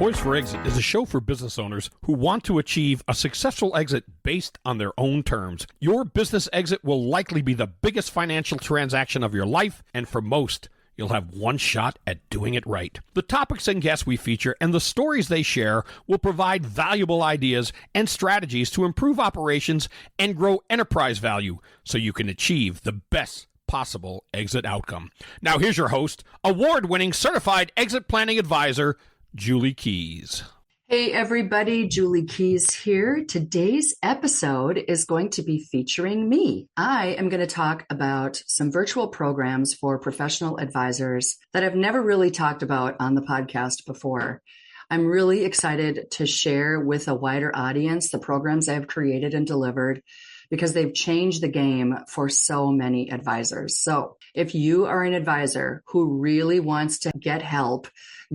Poised for Exit is a show for business owners who want to achieve a successful exit based on their own terms. Your business exit will likely be the biggest financial transaction of your life, and for most, you'll have one shot at doing it right. The topics and guests we feature and the stories they share will provide valuable ideas and strategies to improve operations and grow enterprise value so you can achieve the best possible exit outcome. Now here's your host, award-winning certified exit planning advisor, Julie Keys. Hey everybody, Julie Keys here. Today's episode is going to be featuring me. I am going to talk about some virtual programs for professional advisors that I've never really talked about on the podcast before. I'm really excited to share with a wider audience the programs I have created and delivered because they've changed the game for so many advisors. So if you are an advisor who really wants to get help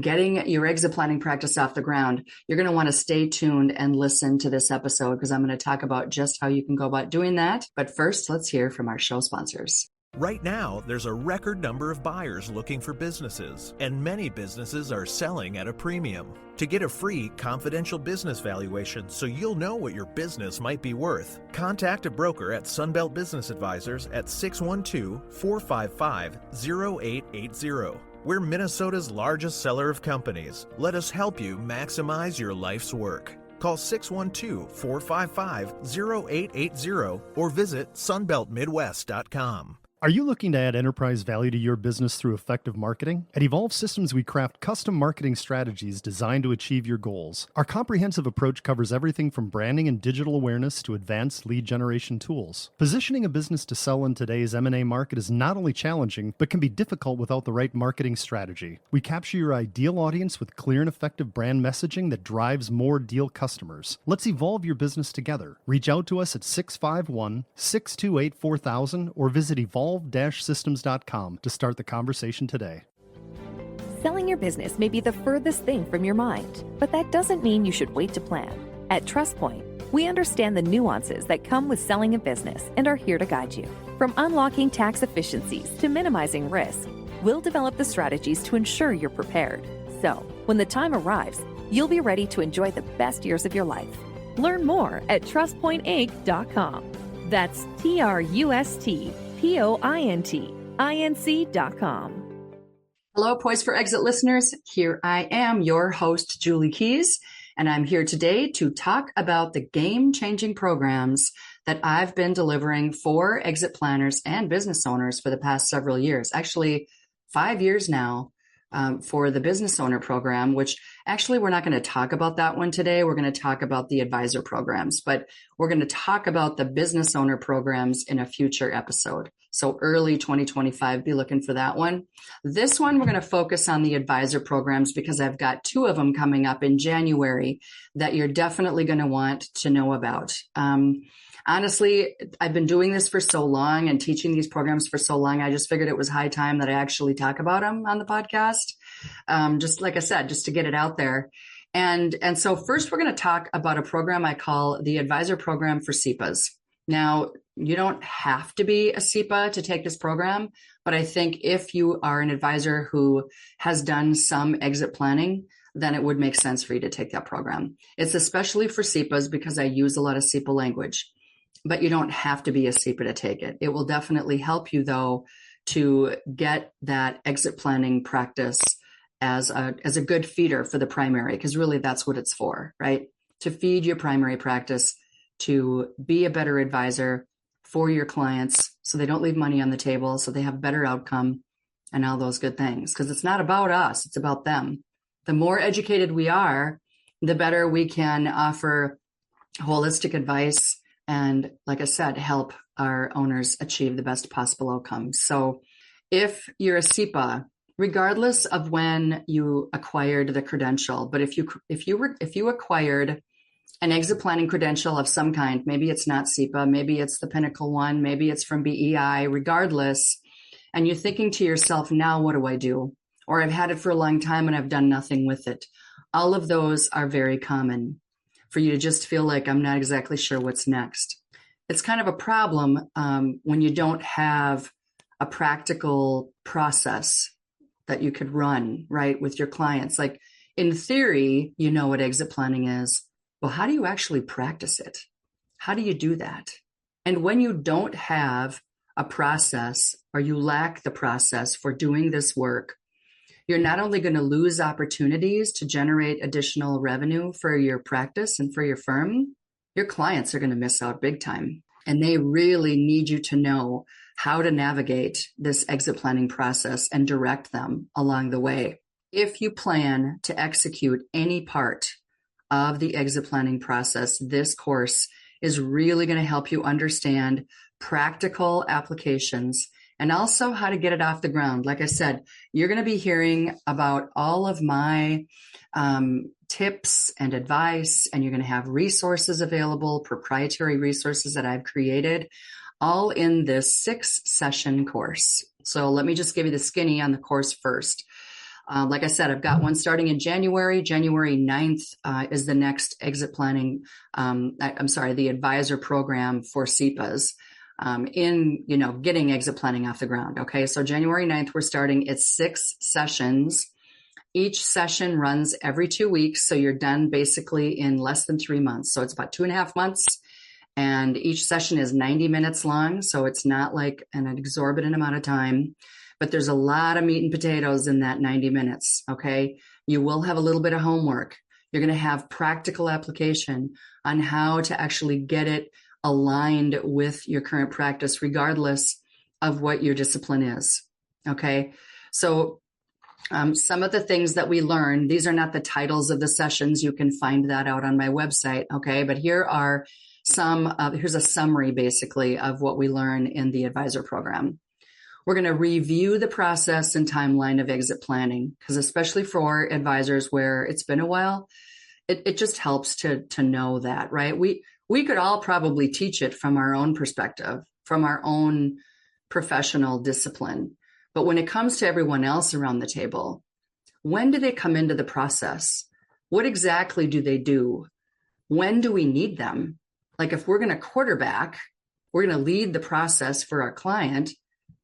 getting your exit planning practice off the ground, you're going to want to stay tuned and listen to this episode because I'm going to talk about just how you can go about doing that. But first, let's hear from our show sponsors. Right now, there's a record number of buyers looking for businesses, and many businesses are selling at a premium. To get a free, confidential business valuation so you'll know what your business might be worth, contact a broker at Sunbelt Business Advisors at 612-455-0880. We're Minnesota's largest seller of companies. Let us help you maximize your life's work. Call 612-455-0880 or visit sunbeltmidwest.com. Are you looking to add enterprise value to your business through effective marketing? At Evolve Systems, we craft custom marketing strategies designed to achieve your goals. Our comprehensive approach covers everything from branding and digital awareness to advanced lead generation tools. Positioning a business to sell in today's M&A market is not only challenging, but can be difficult without the right marketing strategy. We capture your ideal audience with clear and effective brand messaging that drives more deal customers. Let's evolve your business together. Reach out to us at 651-628-4000 or visit evolve-systems.com to start the conversation today. Selling your business may be the furthest thing from your mind, but that doesn't mean you should wait to plan. At TrustPoint, we understand the nuances that come with selling a business and are here to guide you. From unlocking tax efficiencies to minimizing risk, we'll develop the strategies to ensure you're prepared. So, when the time arrives, you'll be ready to enjoy the best years of your life. Learn more at TrustPointInc.com. That's TrustPointinc.com. Hello, Poised for Exit listeners. Here I am, your host, Julie Keys, and I'm here today to talk about the game-changing programs that I've been delivering for exit planners and business owners for the past several years. Actually, 5 years now. For the business owner program, which actually we're not going to talk about that one today. We're going to talk about the advisor programs, but we're going to talk about the business owner programs in a future episode. So early 2025, be looking for that one. This one, we're going to focus on the advisor programs because I've got 2 of them coming up in January that you're definitely going to want to know about. Honestly, I've been doing this for so long and teaching these programs for so long. I just figured it was high time that I actually talk about them on the podcast. Just like I said, just to get it out there. And so first we're going to talk about a program I call the Advisor Program for SEPAs. Now, you don't have to be a SEPA to take this program, but I think if you are an advisor who has done some exit planning, then it would make sense for you to take that program. It's especially for SEPAs because I use a lot of SEPA language. But you don't have to be a SEPA to take it. It will definitely help you, though, to get that exit planning practice as a good feeder for the primary, because really that's what it's for, right? To feed your primary practice, to be a better advisor for your clients so they don't leave money on the table, so they have better outcome and all those good things. Because it's not about us, it's about them. The more educated we are, the better we can offer holistic advice and, like I said, help our owners achieve the best possible outcomes. So if you're a SEPA, regardless of when you acquired the credential, but if you acquired an exit planning credential of some kind, maybe it's not SEPA, maybe it's the Pinnacle one, maybe it's from BEI, regardless, and you're thinking to yourself, now what do I do? Or I've had it for a long time and I've done nothing with it. All of those are very common for you to just feel like I'm not exactly sure what's next. It's kind of a problem when you don't have a practical process that you could run, right, with your clients. Like In theory, you know what exit planning is. Well, how do you actually practice it? How do you do that? And when you don't have a process or you lack the process for doing this work, you're not only going to lose opportunities to generate additional revenue for your practice and for your firm, your clients are going to miss out big time. And they really need you to know how to navigate this exit planning process and direct them along the way. If you plan to execute any part of the exit planning process, this course is really going to help you understand practical applications and also how to get it off the ground. Like I said, you're going to be hearing about all of my tips and advice, and you're going to have resources available, proprietary resources that I've created, all in this 6-session course. So let me just give you the skinny on the course first. Like I said, I've got one starting in January. January 9th is the next exit planning. The advisor program for CEPAs in, getting exit planning off the ground. Okay. So January 9th, we're starting. It's 6 sessions. Each session runs every 2 weeks. So you're done basically in less than 3 months. So it's about 2.5 months. And each session is 90 minutes long. So it's not like an exorbitant amount of time. But there's a lot of meat and potatoes in that 90 minutes, okay? You will have a little bit of homework. You're going to have practical application on how to actually get it aligned with your current practice, regardless of what your discipline is, okay? So some of the things that we learn, these are not the titles of the sessions. You can find that out on my website, okay? But here are here's a summary, basically, of what we learn in the advisor program. We're going to review the process and timeline of exit planning, because especially for advisors where it's been a while, it just helps to know that, right? We could all probably teach it from our own perspective, from our own professional discipline. But when it comes to everyone else around the table, when do they come into the process? What exactly do they do? When do we need them? Like if we're going to quarterback, we're going to lead the process for our client.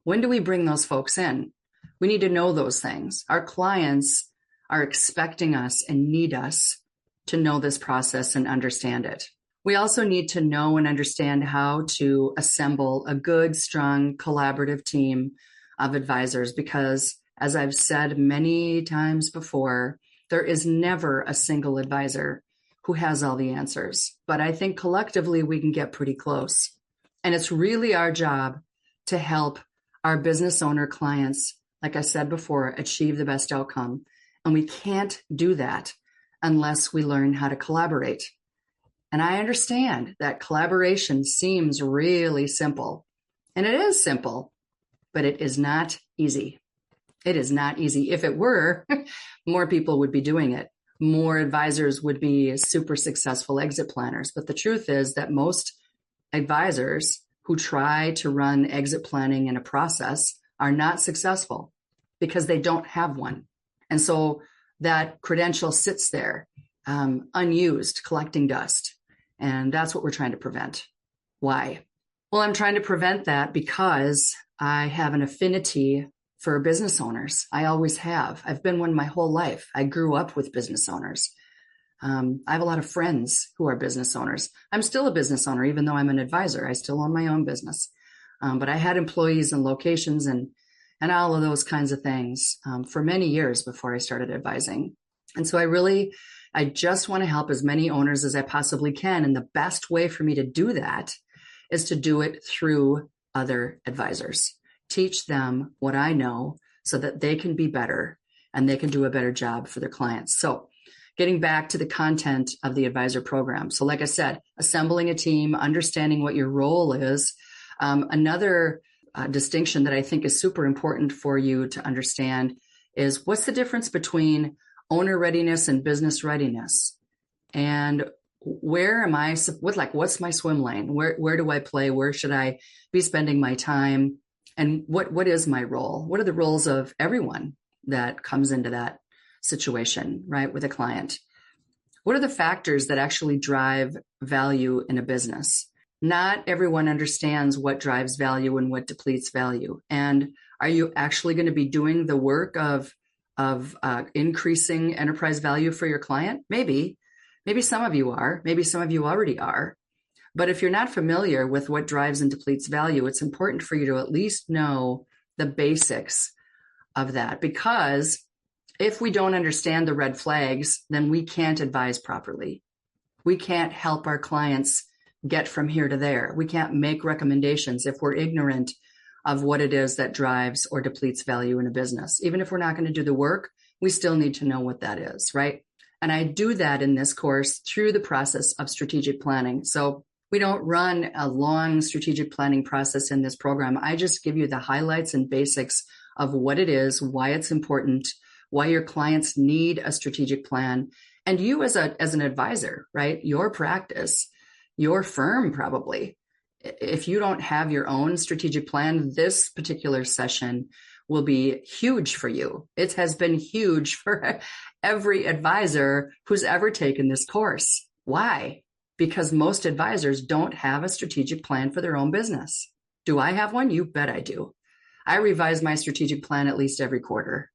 When do we bring those folks in? We need to know those things. Our clients are expecting us and need us to know this process and understand it. We also need to know and understand how to assemble a good, strong, collaborative team of advisors, because as I've said many times before, there is never a single advisor who has all the answers. But I think collectively we can get pretty close. And it's really our job to help our business owner clients, like I said before, achieve the best outcome. And we can't do that unless we learn how to collaborate. And I understand that collaboration seems really simple. And it is simple, but it is not easy. It is not easy. If it were, more people would be doing it. More advisors would be super successful exit planners. But the truth is that most advisors who try to run exit planning in a process are not successful because they don't have one. And so that credential sits there unused, collecting dust. And that's what we're trying to prevent. Why? Well, I'm trying to prevent that because I have an affinity for business owners. I always have. I've been one my whole life. I grew up with business owners. I have a lot of friends who are business owners. I'm still a business owner, even though I'm an advisor. I still own my own business. But I had employees and locations and all of those kinds of things for many years before I started advising. And so I just want to help as many owners as I possibly can. And the best way for me to do that is to do it through other advisors. Teach them what I know so that they can be better and they can do a better job for their clients. So getting back to the content of the advisor program. So like I said, assembling a team, understanding what your role is. Another distinction that I think is super important for you to understand is what's the difference between owner readiness and business readiness? And where am I, what's my swim lane? Where do I play? Where should I be spending my time? And what is my role? What are the roles of everyone that comes into that situation, right, with a client? What are the factors that actually drive value in a business? Not everyone understands what drives value and what depletes value. And are you actually going to be doing the work of of increasing enterprise value for your client? Maybe some of you are, maybe some of you already are. But if you're not familiar with what drives and depletes value, it's important for you to at least know the basics of that, because if we don't understand the red flags, then we can't advise properly. We can't help our clients get from here to there. We can't make recommendations if we're ignorant of what it is that drives or depletes value in a business. Even if we're not going to do the work, we still need to know what that is, right? And I do that in this course through the process of strategic planning. So we don't run a long strategic planning process in this program. I just give you the highlights and basics of what it is, why it's important, why your clients need a strategic plan. And you as an advisor, right? Your practice, your firm probably, if you don't have your own strategic plan, this particular session will be huge for you. It has been huge for every advisor who's ever taken this course. Why? Because most advisors don't have a strategic plan for their own business. Do I have one? You bet I do. I revise my strategic plan at least every quarter.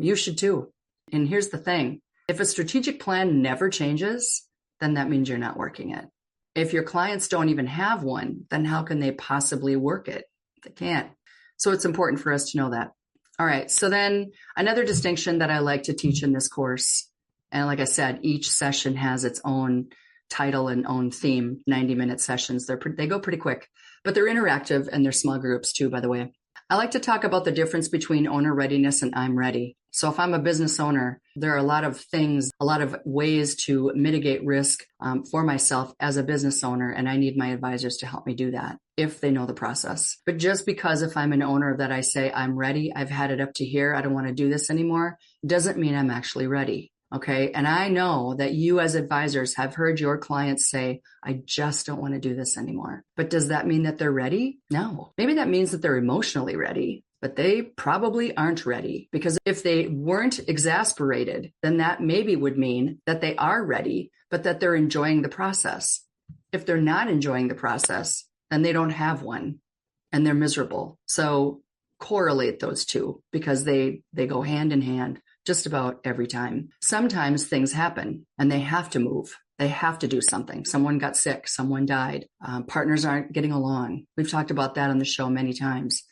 You should too. And here's the thing. If a strategic plan never changes, then that means you're not working it. If your clients don't even have one, then how can they possibly work it? They can't. So it's important for us to know that. All right. So then another distinction that I like to teach in this course, and like I said, each session has its own title and own theme, 90-minute sessions. They go pretty quick, but they're interactive and they're small groups too, by the way. I like to talk about the difference between owner readiness and I'm ready. So if I'm a business owner, there are a lot of things, a lot of ways to mitigate risk for myself as a business owner. And I need my advisors to help me do that if they know the process. But just because if I'm an owner that I say, I'm ready, I've had it up to here, I don't want to do this anymore, doesn't mean I'm actually ready. Okay. And I know that you as advisors have heard your clients say, I just don't want to do this anymore. But does that mean that they're ready? No. Maybe that means that they're emotionally ready, but they probably aren't ready, because if they weren't exasperated, then that maybe would mean that they are ready, but that they're enjoying the process. If they're not enjoying the process, then they don't have one and they're miserable. So correlate those two, because they go hand in hand just about every time. Sometimes things happen and they have to move. They have to do something. Someone got sick, someone died, partners aren't getting along. We've talked about that on the show many times.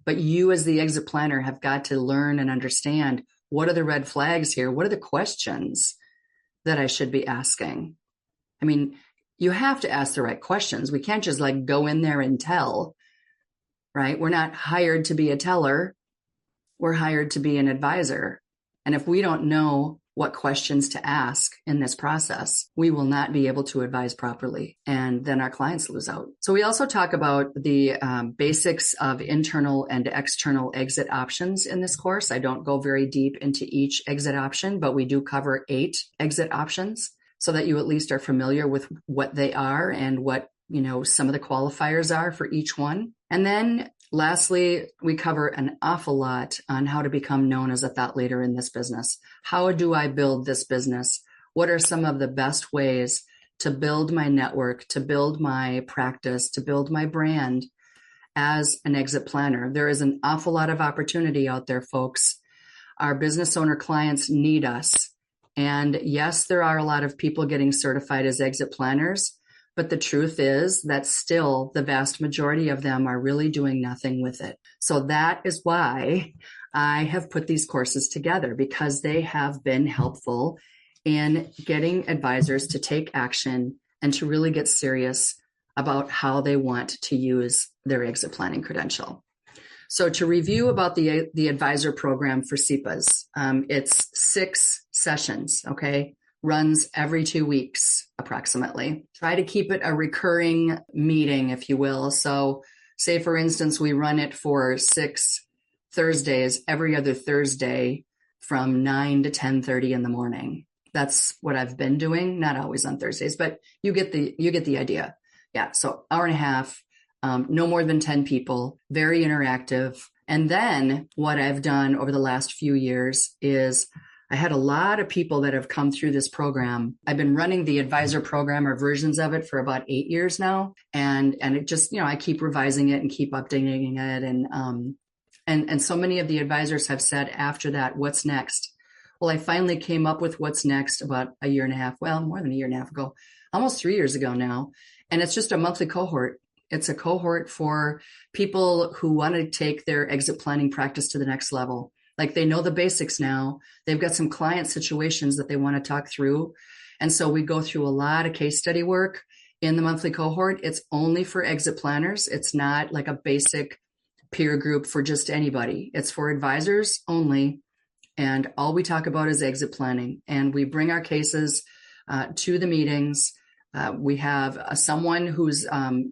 But you as the exit planner have got to learn and understand, what are the red flags here? What are the questions that I should be asking? I mean, you have to ask the right questions. We can't just like go in there and tell, right? We're not hired to be a teller. We're hired to be an advisor. And if we don't know what questions to ask in this process, we will not be able to advise properly. And then our clients lose out. So we also talk about the basics of internal and external exit options in this course. I don't go very deep into each exit option, but we do cover 8 exit options so that you at least are familiar with what they are and what, some of the qualifiers are for each one. And then lastly, we cover an awful lot on how to become known as a thought leader in this business. How do I build this business? What are some of the best ways to build my network, to build my practice, to build my brand as an exit planner? There is an awful lot of opportunity out there, folks. Our business owner clients need us. And yes, there are a lot of people getting certified as exit planners, but the truth is that still the vast majority of them are really doing nothing with it. So that is why I have put these courses together, because they have been helpful in getting advisors to take action and to really get serious about how they want to use their exit planning credential. So to review about the advisor program for CEPAs, it's 6 sessions, okay? Runs every 2 weeks, approximately. Try to keep it a recurring meeting, if you will. So say, for instance, we run it for 6 Thursdays, every other Thursday from 9 to 10:30 in the morning. That's what I've been doing, not always on Thursdays, but you get the idea. Yeah, so hour and a half, no more than 10 people, very interactive. And then what I've done over the last few years is I had a lot of people that have come through this program. I've been running the advisor program or versions of it for about 8 years now. And it just, I keep revising it and keep updating it. And And so many of the advisors have said after that, what's next? Well, I finally came up with what's next about a year and a half, well, more than a year and a half ago, almost 3 years ago now. And it's just a monthly cohort. It's a cohort for people who want to take their exit planning practice to the next level. Like they know the basics now. They've got some client situations that they want to talk through. And so we go through a lot of case study work in the monthly cohort. It's only for exit planners. It's not like a basic peer group for just anybody. It's for advisors only. And all we talk about is exit planning. And we bring our cases to the meetings. We have someone whose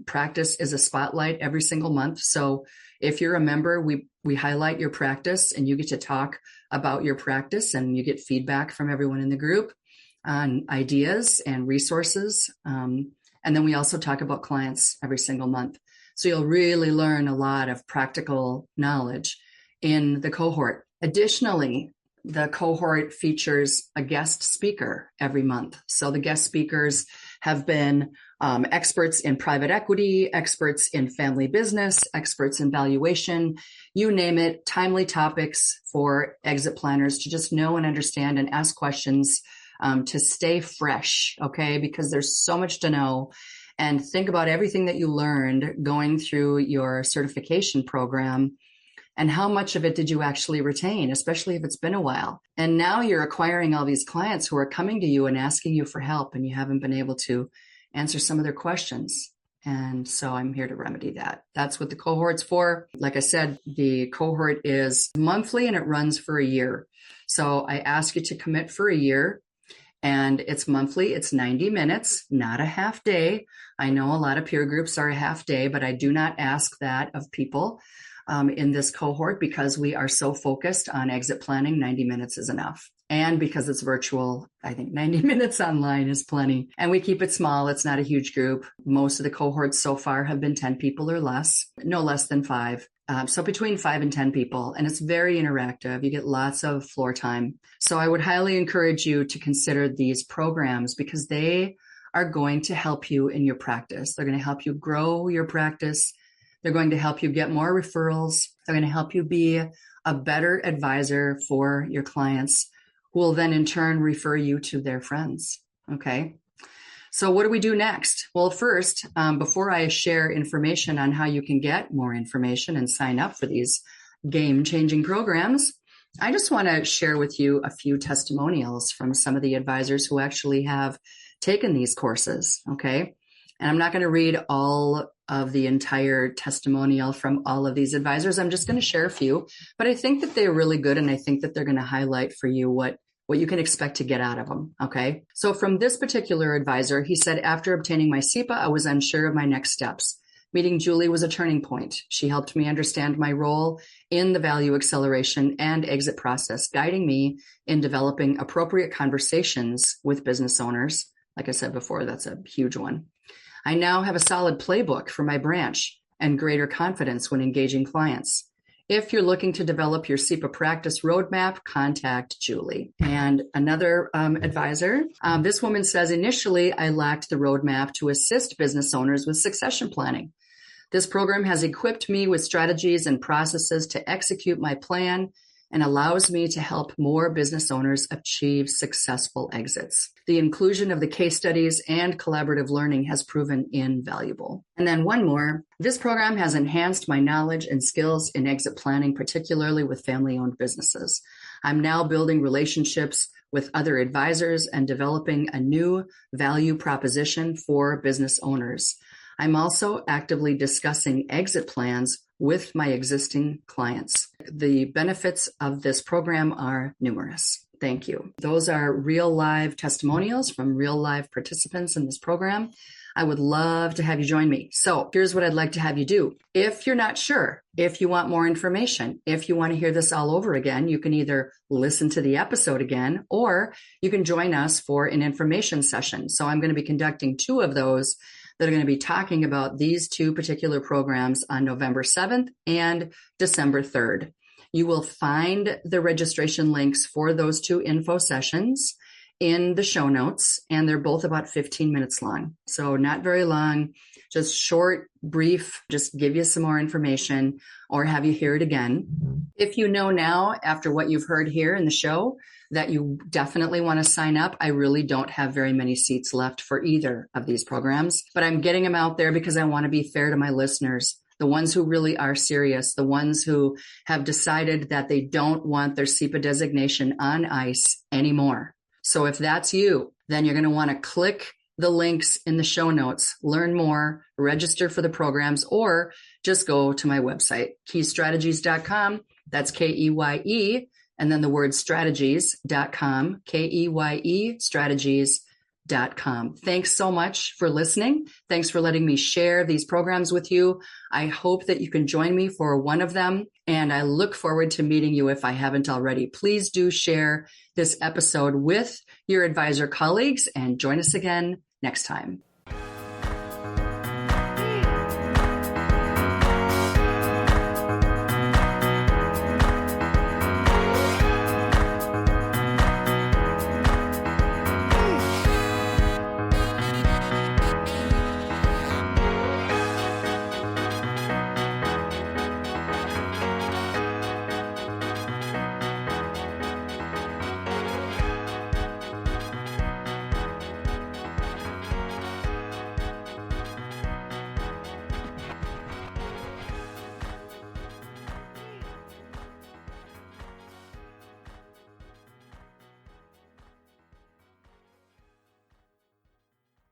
practice is a spotlight every single month. So if you're a member, we highlight your practice and you get to talk about your practice and you get feedback from everyone in the group on ideas and resources. And then we also talk about clients every single month. So you'll really learn a lot of practical knowledge in the cohort. Additionally, the cohort features a guest speaker every month. So the guest speakers have been experts in private equity, experts in family business, experts in valuation, you name it, timely topics for exit planners to just know and understand and ask questions to stay fresh, okay? Because there's so much to know. And think about everything that you learned going through your certification program. And how much of it did you actually retain, especially if it's been a while? And now you're acquiring all these clients who are coming to you and asking you for help, and you haven't been able to answer some of their questions. And so I'm here to remedy that. That's what the cohort's for. Like I said, the cohort is monthly and it runs for a year. So I ask you to commit for a year. And it's monthly. It's 90 minutes, not a half day. I know a lot of peer groups are a half day, but I do not ask that of people in this cohort because we are so focused on exit planning. 90 minutes is enough. And because it's virtual, I think 90 minutes online is plenty. And we keep it small. It's not a huge group. Most of the cohorts so far have been 10 people or less, no less than 5. So between 5 and 10 people, and it's very interactive. You get lots of floor time. So I would highly encourage you to consider these programs because they are going to help you in your practice. They're going to help you grow your practice. They're going to help you get more referrals. They're going to help you be a better advisor for your clients who will then in turn refer you to their friends. Okay. So what do we do next? Well, first, before I share information on how you can get more information and sign up for these game-changing programs, I just want to share with you a few testimonials from some of the advisors who actually have taken these courses, okay? And I'm not going to read all of the entire testimonial from all of these advisors. I'm just going to share a few, but I think that they're really good, and I think that they're going to highlight for you what you can expect to get out of them, okay? So from this particular advisor, he said, after obtaining my SEPA, I was unsure of my next steps. Meeting Julie was a turning point. She helped me understand my role in the value acceleration and exit process, guiding me in developing appropriate conversations with business owners. Like I said before, that's a huge one. I now have a solid playbook for my branch and greater confidence when engaging clients. If you're looking to develop your SEPA practice roadmap, contact Julie. And another advisor, this woman says, initially, I lacked the roadmap to assist business owners with succession planning. This program has equipped me with strategies and processes to execute my plan and allows me to help more business owners achieve successful exits. The inclusion of the case studies and collaborative learning has proven invaluable. And then one more, this program has enhanced my knowledge and skills in exit planning, particularly with family-owned businesses. I'm now building relationships with other advisors and developing a new value proposition for business owners. I'm also actively discussing exit plans with my existing clients. The benefits of this program are numerous. Thank you. Those are real live testimonials from real live participants in this program. I would love to have you join me. So here's what I'd like to have you do. If you're not sure, if you want more information, if you want to hear this all over again, you can either listen to the episode again, or you can join us for an information session. So I'm going to be conducting 2 of those that are going to be talking about these 2 particular programs on November 7th and December 3rd. You will find the registration links for those 2 info sessions in the show notes, and they're both about 15 minutes long. So not very long, just short, brief, just give you some more information or have you hear it again. If you know now, after what you've heard here in the show, that you definitely want to sign up, I really don't have very many seats left for either of these programs, but I'm getting them out there because I want to be fair to my listeners, the ones who really are serious, the ones who have decided that they don't want their SEPA designation on ice anymore. So if that's you, then you're going to want to click the links in the show notes, learn more, register for the programs, or just go to my website, keystrategies.com. That's KEYE, and then the word strategies.com, KEYE strategies.com. Thanks so much for listening. Thanks for letting me share these programs with you. I hope that you can join me for one of them, and I look forward to meeting you if I haven't already. Please do share this episode with your advisor colleagues and join us again next time.